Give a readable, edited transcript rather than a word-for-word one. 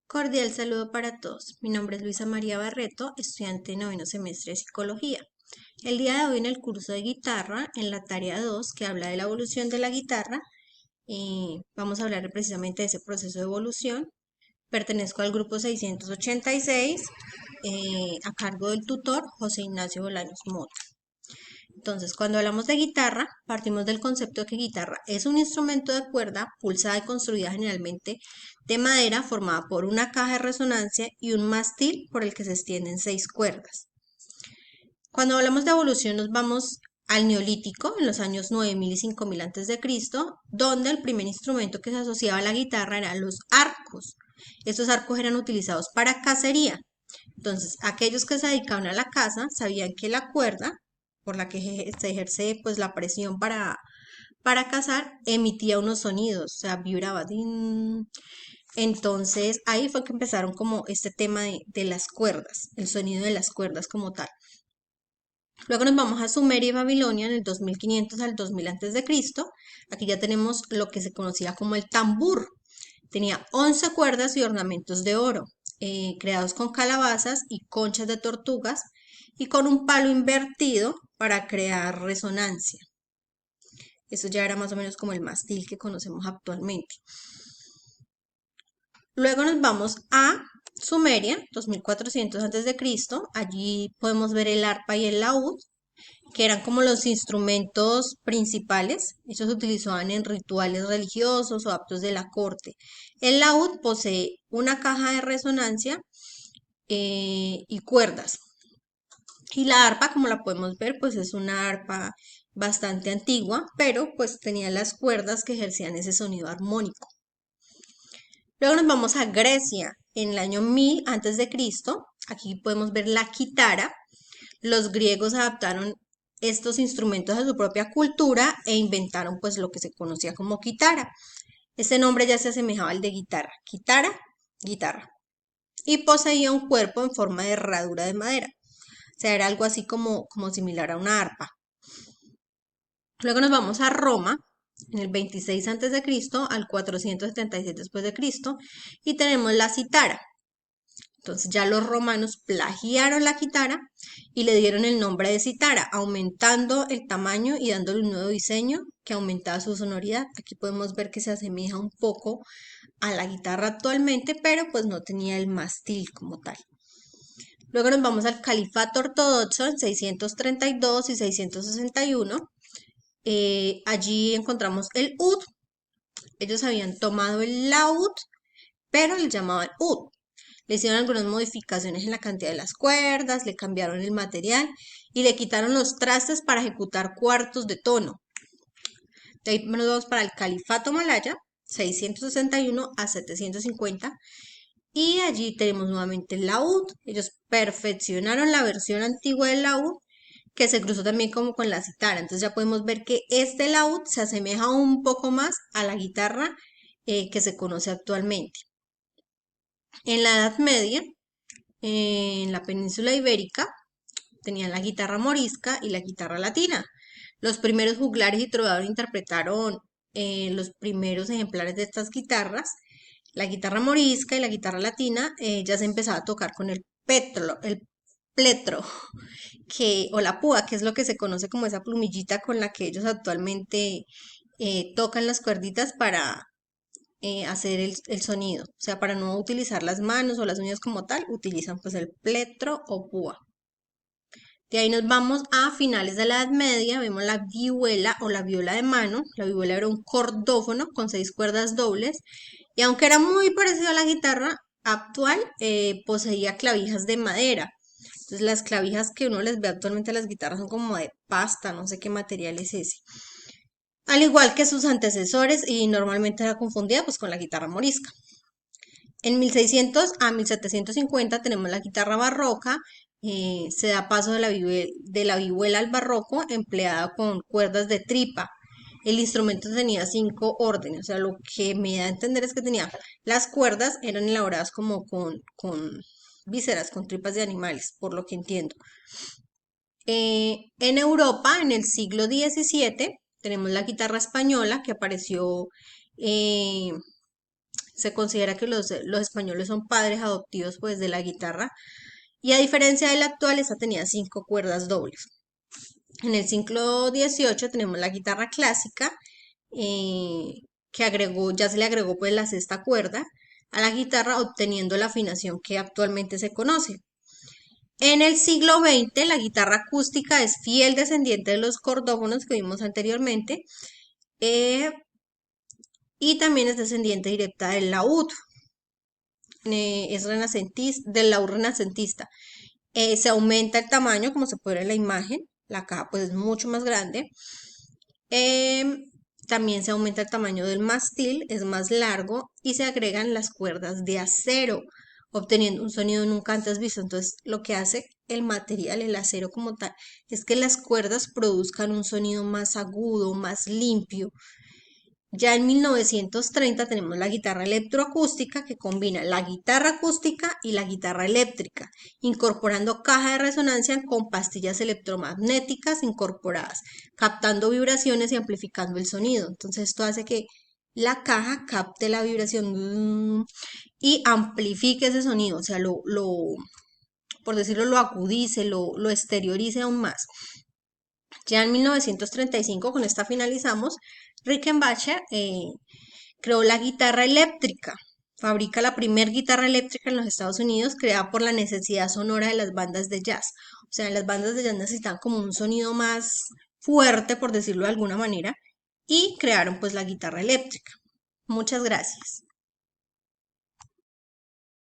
Cordial saludo para todos. Mi nombre es Luisa María Barreto, estudiante de noveno semestre de Psicología. El día de hoy en el curso de guitarra, en la tarea 2, que habla de la evolución de la guitarra, vamos a hablar precisamente de ese proceso de evolución. Pertenezco al grupo 686, a cargo del tutor José Ignacio Bolaños Mota. Entonces, cuando hablamos de guitarra, partimos del concepto de que guitarra es un instrumento de cuerda pulsada y construida generalmente de madera formada por una caja de resonancia y un mástil por el que se extienden 6 cuerdas. Cuando hablamos de evolución nos vamos al Neolítico, en los años 9000 y 5000 a.C., donde el primer instrumento que se asociaba a la guitarra eran los arcos. Estos arcos eran utilizados para cacería. Entonces, aquellos que se dedicaban a la caza sabían que la cuerda por la que se ejerce pues la presión para cazar emitía unos sonidos, o sea, vibraba. ¡Din! Entonces, ahí fue que empezaron como este tema de las cuerdas, el sonido de las cuerdas como tal. Luego nos vamos a Sumeria y Babilonia en el 2500 al 2000 a.C. Aquí ya tenemos lo que se conocía como el tambur. Tenía 11 cuerdas y ornamentos de oro, creados con calabazas y conchas de tortugas y con un palo invertido para crear resonancia. Eso ya era más o menos como el mástil que conocemos actualmente. Luego nos vamos a Sumeria, 2400 a.C. Allí podemos ver el arpa y el laúd, que eran como los instrumentos principales. Ellos se utilizaban en rituales religiosos o actos de la corte. El laúd posee una caja de resonancia y cuerdas. Y la arpa, como la podemos ver, pues es una arpa bastante antigua, pero pues tenía las cuerdas que ejercían ese sonido armónico. Luego nos vamos a Grecia, en el año 1000 a.C. Aquí podemos ver la quitara. Los griegos adaptaron estos instrumentos a su propia cultura e inventaron pues lo que se conocía como quitara. Este nombre ya se asemejaba al de guitarra. Quitara, guitarra. Y poseía un cuerpo en forma de herradura de madera. O sea, era algo así como similar a una arpa. Luego nos vamos a Roma, en el 26 a.C. al 477 después de Cristo, y tenemos la citara. Entonces ya los romanos plagiaron la quitara y le dieron el nombre de citara, aumentando el tamaño y dándole un nuevo diseño que aumentaba su sonoridad. Aquí podemos ver que se asemeja un poco a la guitarra actualmente, pero pues no tenía el mástil como tal. Luego nos vamos al Califato Ortodoxo en 632 y 661. Allí encontramos el ud. Ellos habían tomado el laúd, pero le llamaban ud. Le hicieron algunas modificaciones en la cantidad de las cuerdas, le cambiaron el material y le quitaron los trastes para ejecutar cuartos de tono. De ahí nos vamos para el Califato Malaya, 661 a 750. Y allí tenemos nuevamente el laúd. Ellos perfeccionaron la versión antigua del laúd, que se cruzó también como con la citara. Entonces ya podemos ver que este laúd se asemeja un poco más a la guitarra que se conoce actualmente. En la Edad Media, en la península ibérica, tenían la guitarra morisca y la guitarra latina. Los primeros juglares y trovadores interpretaron los primeros ejemplares de estas guitarras. La guitarra morisca y la guitarra latina ya se empezaba a tocar con el pletro, o la púa, que es lo que se conoce como esa plumillita con la que ellos actualmente tocan las cuerditas para hacer el sonido. O sea, para no utilizar las manos o las uñas como tal, utilizan pues el pletro o púa. De ahí nos vamos a finales de la Edad Media, vemos la vihuela o la viola de mano. La vihuela era un cordófono con 6 cuerdas dobles y aunque era muy parecido a la guitarra actual, poseía clavijas de madera. Entonces las clavijas que uno les ve actualmente a las guitarras son como de pasta, no sé qué material es ese. Al igual que sus antecesores y normalmente era confundida pues con la guitarra morisca. En 1600 a 1750 tenemos la guitarra barroca. Se da paso de la vihuela al barroco empleada con cuerdas de tripa. El instrumento tenía 5 órdenes, o sea, lo que me da a entender es que tenía las cuerdas eran elaboradas como con vísceras, con tripas de animales, por lo que entiendo. En Europa, en el siglo XVII, tenemos la guitarra española que apareció eh, Se considera que los españoles son padres adoptivos pues de la guitarra y a diferencia de la actual, esta tenía 5 cuerdas dobles. En el siglo XVIII tenemos la guitarra clásica, que ya se le agregó pues la sexta cuerda a la guitarra, obteniendo la afinación que actualmente se conoce. En el siglo XX, la guitarra acústica es fiel descendiente de los cordófonos que vimos anteriormente, eh, y también es descendiente directa del laúd, es del laúd renacentista. Se aumenta el tamaño, como se puede ver en la imagen, la caja pues es mucho más grande. También se aumenta el tamaño del mástil, es más largo y se agregan las cuerdas de acero, obteniendo un sonido nunca antes visto. Entonces, lo que hace el material, el acero como tal, es que las cuerdas produzcan un sonido más agudo, más limpio. Ya en 1930 tenemos la guitarra electroacústica que combina la guitarra acústica y la guitarra eléctrica, incorporando caja de resonancia con pastillas electromagnéticas incorporadas, captando vibraciones y amplificando el sonido. Entonces esto hace que la caja capte la vibración y amplifique ese sonido, o sea, por decirlo, lo agudice, lo exteriorice aún más. Ya en 1935, con esta finalizamos, Rickenbacker creó la guitarra eléctrica. Fabrica la primera guitarra eléctrica en los Estados Unidos, creada por la necesidad sonora de las bandas de jazz. O sea, las bandas de jazz necesitaban como un sonido más fuerte, por decirlo de alguna manera, y crearon pues la guitarra eléctrica. Muchas gracias.